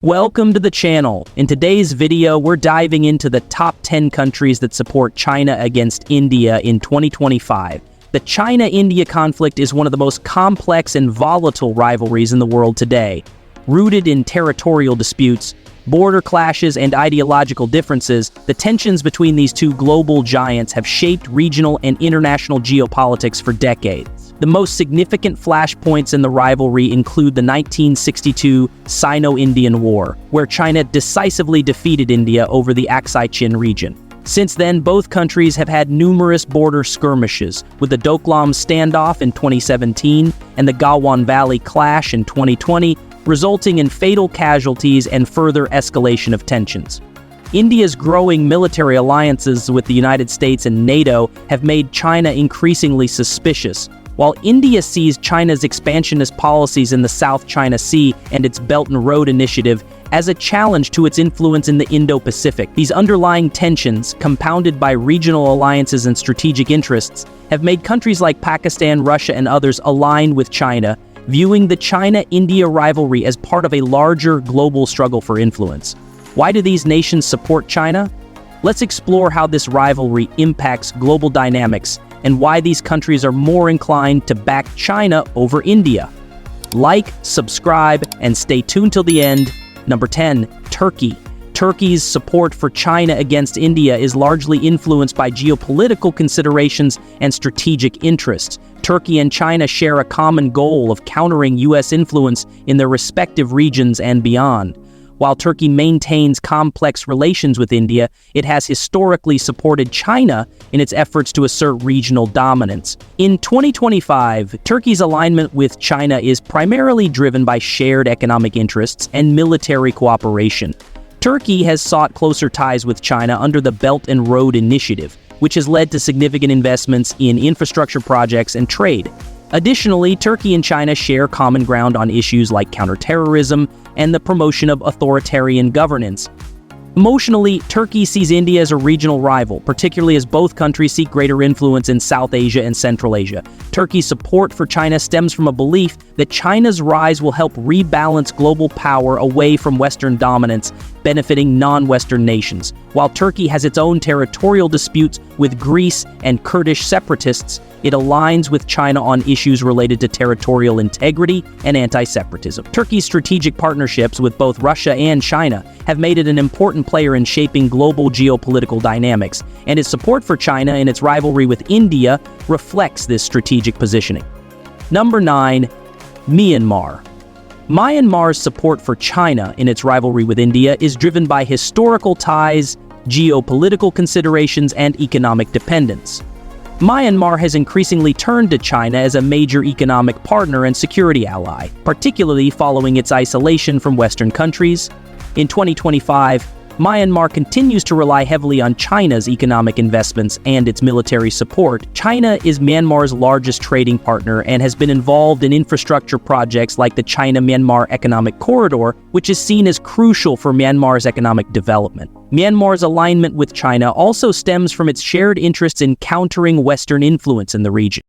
Welcome to the channel. In today's video, we're diving into the top 10 countries that support China against India in 2025. The China-India conflict is one of the most complex and volatile rivalries in the world today. Rooted in territorial disputes, border clashes, and ideological differences, the tensions between these two global giants have shaped regional and international geopolitics for decades. The most significant flashpoints in the rivalry include the 1962 Sino-Indian War, where China decisively defeated India over the Aksai Chin region. Since then, both countries have had numerous border skirmishes, with the Doklam Standoff in 2017 and the Galwan Valley clash in 2020, resulting in fatal casualties and further escalation of tensions. India's growing military alliances with the United States and NATO have made China increasingly suspicious. While India sees China's expansionist policies in the South China Sea and its Belt and Road Initiative as a challenge to its influence in the Indo-Pacific, these underlying tensions, compounded by regional alliances and strategic interests, have made countries like Pakistan, Russia, and others align with China, viewing the China-India rivalry as part of a larger global struggle for influence. Why do these nations support China? Let's explore how this rivalry impacts global dynamics and why these countries are more inclined to back China over India. Like, subscribe, and stay tuned till the end. Number 10, Turkey. Turkey's support for China against India is largely influenced by geopolitical considerations and strategic interests. Turkey and China share a common goal of countering U.S. influence in their respective regions and beyond. While Turkey maintains complex relations with India, it has historically supported China in its efforts to assert regional dominance. In 2025, Turkey's alignment with China is primarily driven by shared economic interests and military cooperation. Turkey has sought closer ties with China under the Belt and Road Initiative, which has led to significant investments in infrastructure projects and trade. Additionally, Turkey and China share common ground on issues like counterterrorism and the promotion of authoritarian governance. Emotionally, Turkey sees India as a regional rival, particularly as both countries seek greater influence in South Asia and Central Asia. Turkey's support for China stems from a belief that China's rise will help rebalance global power away from Western dominance, benefiting non-Western nations. While Turkey has its own territorial disputes with Greece and Kurdish separatists, it aligns with China on issues related to territorial integrity and anti-separatism. Turkey's strategic partnerships with both Russia and China have made it an important player in shaping global geopolitical dynamics, and its support for China in its rivalry with India reflects this strategic positioning. Number 9, Myanmar. Myanmar's support for China in its rivalry with India is driven by historical ties, geopolitical considerations, and economic dependence. Myanmar has increasingly turned to China as a major economic partner and security ally, particularly following its isolation from Western countries. In 2025, Myanmar continues to rely heavily on China's economic investments and its military support. China is Myanmar's largest trading partner and has been involved in infrastructure projects like the China-Myanmar Economic Corridor, which is seen as crucial for Myanmar's economic development. Myanmar's alignment with China also stems from its shared interests in countering Western influence in the region.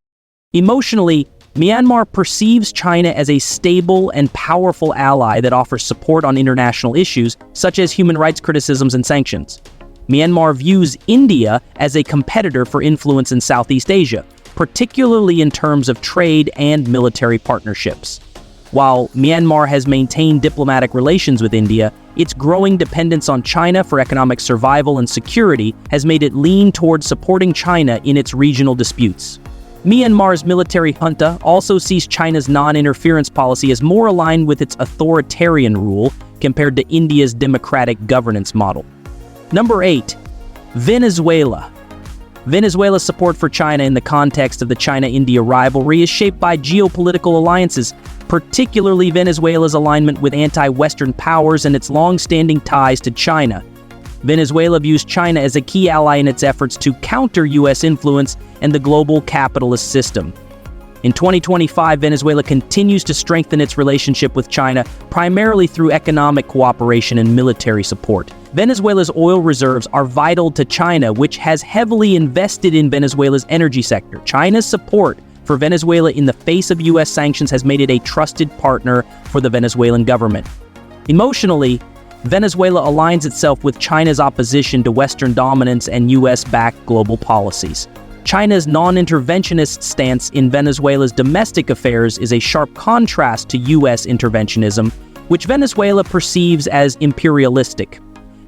Emotionally, Myanmar perceives China as a stable and powerful ally that offers support on international issues, such as human rights criticisms and sanctions. Myanmar views India as a competitor for influence in Southeast Asia, particularly in terms of trade and military partnerships. While Myanmar has maintained diplomatic relations with India, its growing dependence on China for economic survival and security has made it lean towards supporting China in its regional disputes. Myanmar's military junta also sees China's non-interference policy as more aligned with its authoritarian rule compared to India's democratic governance model. Number 8, Venezuela. Venezuela's support for China in the context of the China-India rivalry is shaped by geopolitical alliances, particularly Venezuela's alignment with anti-Western powers and its long-standing ties to China. Venezuela views China as a key ally in its efforts to counter U.S. influence and the global capitalist system. In 2025, Venezuela continues to strengthen its relationship with China, primarily through economic cooperation and military support. Venezuela's oil reserves are vital to China, which has heavily invested in Venezuela's energy sector. China's support for Venezuela in the face of U.S. sanctions has made it a trusted partner for the Venezuelan government. Emotionally, Venezuela aligns itself with China's opposition to Western dominance and US-backed global policies. China's non-interventionist stance in Venezuela's domestic affairs is a sharp contrast to US interventionism, which Venezuela perceives as imperialistic.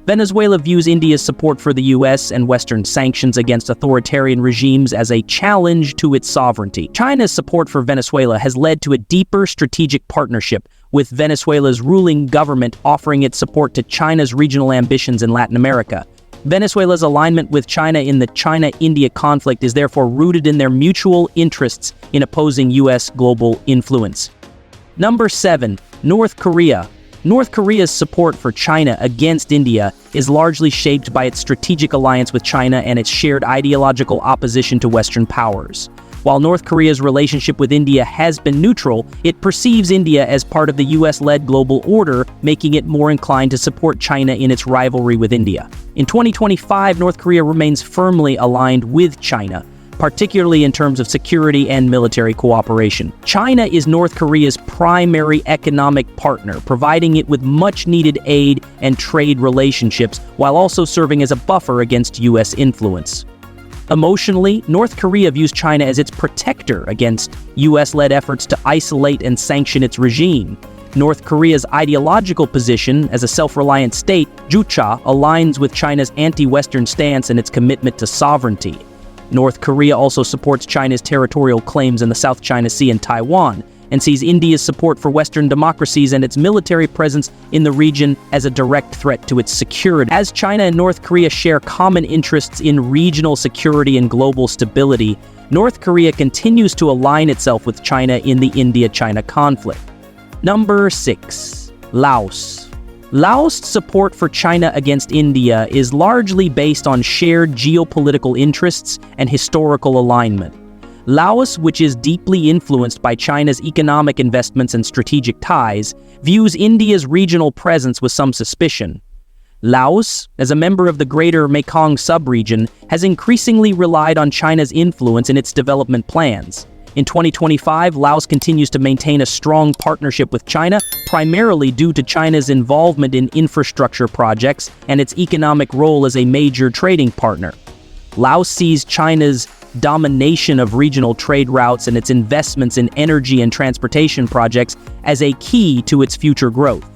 Venezuela views India's support for the US and Western sanctions against authoritarian regimes as a challenge to its sovereignty. China's support for Venezuela has led to a deeper strategic partnership, with Venezuela's ruling government offering its support to China's regional ambitions in Latin America. Venezuela's alignment with China in the China-India conflict is therefore rooted in their mutual interests in opposing US global influence. Number 7. North Korea. North Korea's support for China against India is largely shaped by its strategic alliance with China and its shared ideological opposition to Western powers. While North Korea's relationship with India has been neutral, it perceives India as part of the US-led global order, making it more inclined to support China in its rivalry with India. In 2025, North Korea remains firmly aligned with China, particularly in terms of security and military cooperation. China is North Korea's primary economic partner, providing it with much-needed aid and trade relationships, while also serving as a buffer against US influence. Emotionally, North Korea views China as its protector against US-led efforts to isolate and sanction its regime. North Korea's ideological position as a self-reliant state, Jucha, aligns with China's anti-Western stance and its commitment to sovereignty. North Korea also supports China's territorial claims in the South China Sea and Taiwan, and sees India's support for Western democracies and its military presence in the region as a direct threat to its security. As China and North Korea share common interests in regional security and global stability, North Korea continues to align itself with China in the India-China conflict. Number 6. Laos. Laos' support for China against India is largely based on shared geopolitical interests and historical alignment. Laos, which is deeply influenced by China's economic investments and strategic ties, views India's regional presence with some suspicion. Laos, as a member of the Greater Mekong sub-region, has increasingly relied on China's influence in its development plans. In 2025, Laos continues to maintain a strong partnership with China, primarily due to China's involvement in infrastructure projects and its economic role as a major trading partner. Laos sees China's domination of regional trade routes and its investments in energy and transportation projects as a key to its future growth.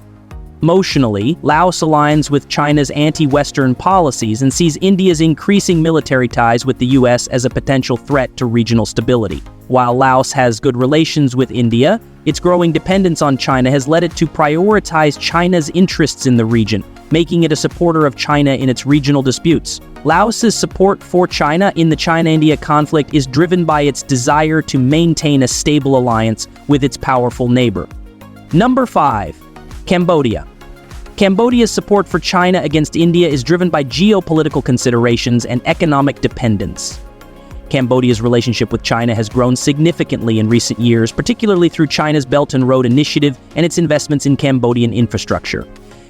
Emotionally, Laos aligns with China's anti-Western policies and sees India's increasing military ties with the US as a potential threat to regional stability. While Laos has good relations with India, its growing dependence on China has led it to prioritize China's interests in the region, making it a supporter of China in its regional disputes. Laos's support for China in the China-India conflict is driven by its desire to maintain a stable alliance with its powerful neighbor. Number 5. Cambodia. Cambodia's support for China against India is driven by geopolitical considerations and economic dependence. Cambodia's relationship with China has grown significantly in recent years, particularly through China's Belt and Road Initiative and its investments in Cambodian infrastructure.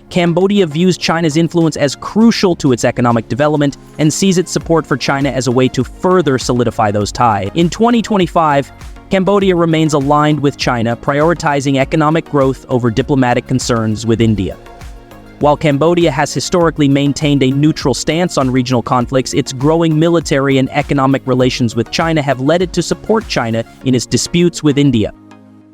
Cambodia views China's influence as crucial to its economic development and sees its support for China as a way to further solidify those ties. In 2025, Cambodia remains aligned with China, prioritizing economic growth over diplomatic concerns with India. While Cambodia has historically maintained a neutral stance on regional conflicts, its growing military and economic relations with China have led it to support China in its disputes with India.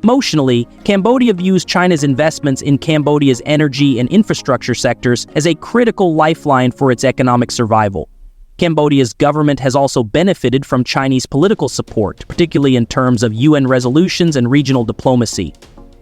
Emotionally, Cambodia views China's investments in Cambodia's energy and infrastructure sectors as a critical lifeline for its economic survival. Cambodia's government has also benefited from Chinese political support, particularly in terms of UN resolutions and regional diplomacy.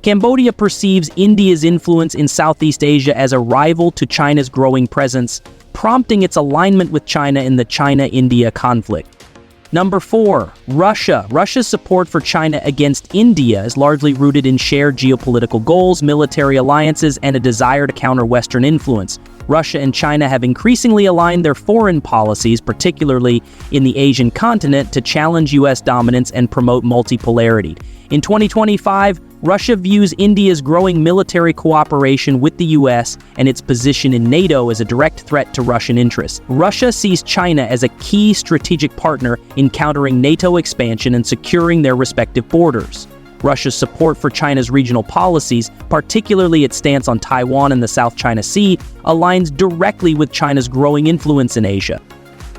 Cambodia perceives India's influence in Southeast Asia as a rival to China's growing presence, prompting its alignment with China in the China-India conflict. Number 4. Russia. Russia's support for China against India is largely rooted in shared geopolitical goals, military alliances, and a desire to counter Western influence. Russia and China have increasingly aligned their foreign policies, particularly in the Asian continent, to challenge US dominance and promote multipolarity. In 2025, Russia views India's growing military cooperation with the US and its position in NATO as a direct threat to Russian interests. Russia sees China as a key strategic partner in countering NATO expansion and securing their respective borders. Russia's support for China's regional policies, particularly its stance on Taiwan and the South China Sea, aligns directly with China's growing influence in Asia.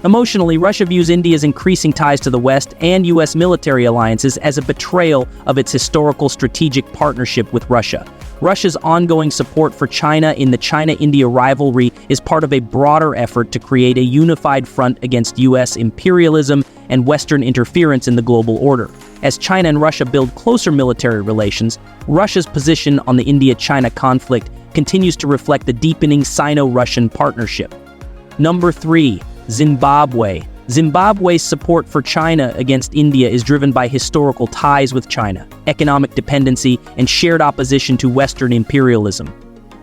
Emotionally, Russia views India's increasing ties to the West and U.S. military alliances as a betrayal of its historical strategic partnership with Russia. Russia's ongoing support for China in the China-India rivalry is part of a broader effort to create a unified front against U.S. imperialism and Western interference in the global order. As China and Russia build closer military relations, Russia's position on the India-China conflict continues to reflect the deepening Sino-Russian partnership. Number 3. Zimbabwe. Zimbabwe's support for China against India is driven by historical ties with China, economic dependency, and shared opposition to Western imperialism.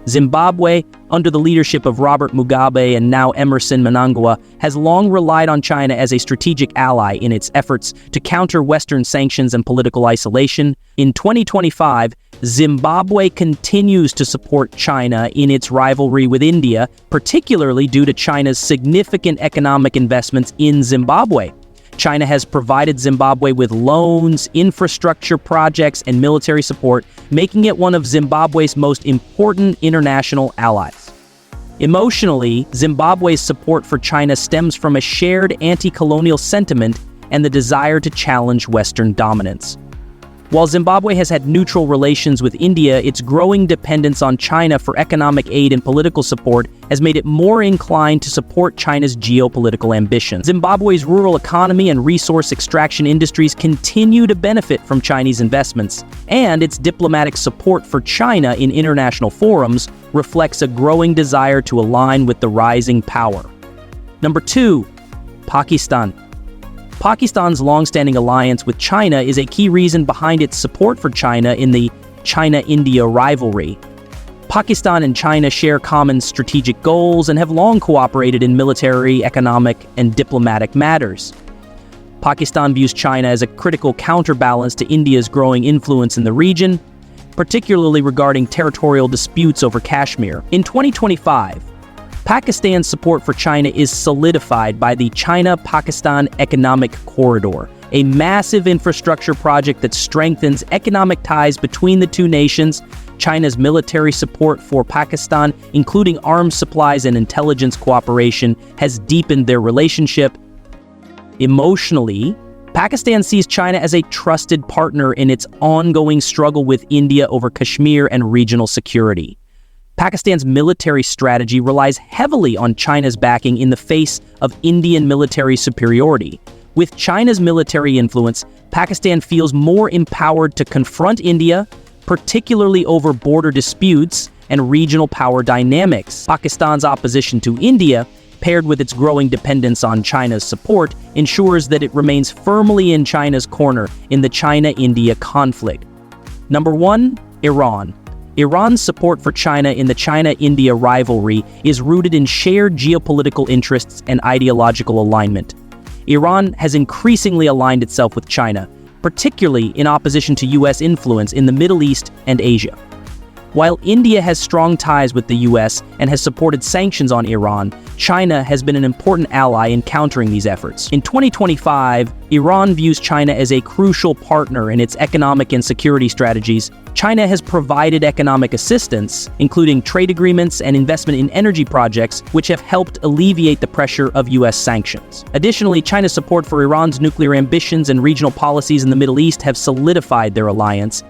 Zimbabwe, under the leadership of Robert Mugabe and now Emerson Mnangagwa, has long relied on China as a strategic ally in its efforts to counter Western sanctions and political isolation. In 2025, Zimbabwe continues to support China in its rivalry with India, particularly due to China's significant economic investments in Zimbabwe. China has provided Zimbabwe with loans, infrastructure projects, and military support, making it one of Zimbabwe's most important international allies. Emotionally, Zimbabwe's support for China stems from a shared anti-colonial sentiment and the desire to challenge Western dominance. While Zimbabwe has had neutral relations with India, its growing dependence on China for economic aid and political support has made it more inclined to support China's geopolitical ambitions. Zimbabwe's rural economy and resource extraction industries continue to benefit from Chinese investments, and its diplomatic support for China in international forums reflects a growing desire to align with the rising power. Number 2. Pakistan. Pakistan's long-standing alliance with China is a key reason behind its support for China in the China-India rivalry. Pakistan and China share common strategic goals and have long cooperated in military, economic, and diplomatic matters. Pakistan views China as a critical counterbalance to India's growing influence in the region, particularly regarding territorial disputes over Kashmir. In 2025, Pakistan's support for China is solidified by the China-Pakistan Economic Corridor, a massive infrastructure project that strengthens economic ties between the two nations. China's military support for Pakistan, including arms supplies and intelligence cooperation, has deepened their relationship. Emotionally, Pakistan sees China as a trusted partner in its ongoing struggle with India over Kashmir and regional security. Pakistan's military strategy relies heavily on China's backing in the face of Indian military superiority. With China's military influence, Pakistan feels more empowered to confront India, particularly over border disputes and regional power dynamics. Pakistan's opposition to India, paired with its growing dependence on China's support, ensures that it remains firmly in China's corner in the China-India conflict. Number 1. Iran. Iran's support for China in the China-India rivalry is rooted in shared geopolitical interests and ideological alignment. Iran has increasingly aligned itself with China, particularly in opposition to U.S. influence in the Middle East and Asia. While India has strong ties with the U.S. and has supported sanctions on Iran, China has been an important ally in countering these efforts. In 2025, Iran views China as a crucial partner in its economic and security strategies. China has provided economic assistance, including trade agreements and investment in energy projects, which have helped alleviate the pressure of U.S. sanctions. Additionally, China's support for Iran's nuclear ambitions and regional policies in the Middle East have solidified their alliance.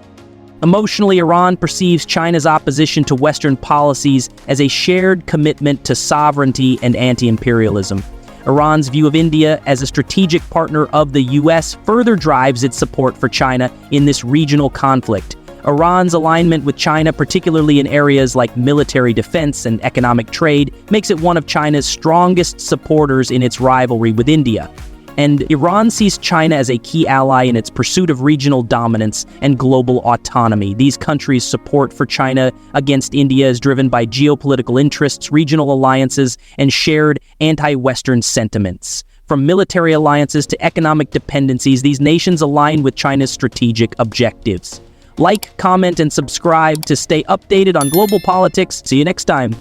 Emotionally, Iran perceives China's opposition to Western policies as a shared commitment to sovereignty and anti-imperialism. Iran's view of India as a strategic partner of the U.S. further drives its support for China in this regional conflict. Iran's alignment with China, particularly in areas like military defense and economic trade, makes it one of China's strongest supporters in its rivalry with India. And Iran sees China as a key ally in its pursuit of regional dominance and global autonomy. These countries' support for China against India is driven by geopolitical interests, regional alliances, and shared anti-Western sentiments. From military alliances to economic dependencies, these nations align with China's strategic objectives. Like, comment, and subscribe to stay updated on global politics. See you next time.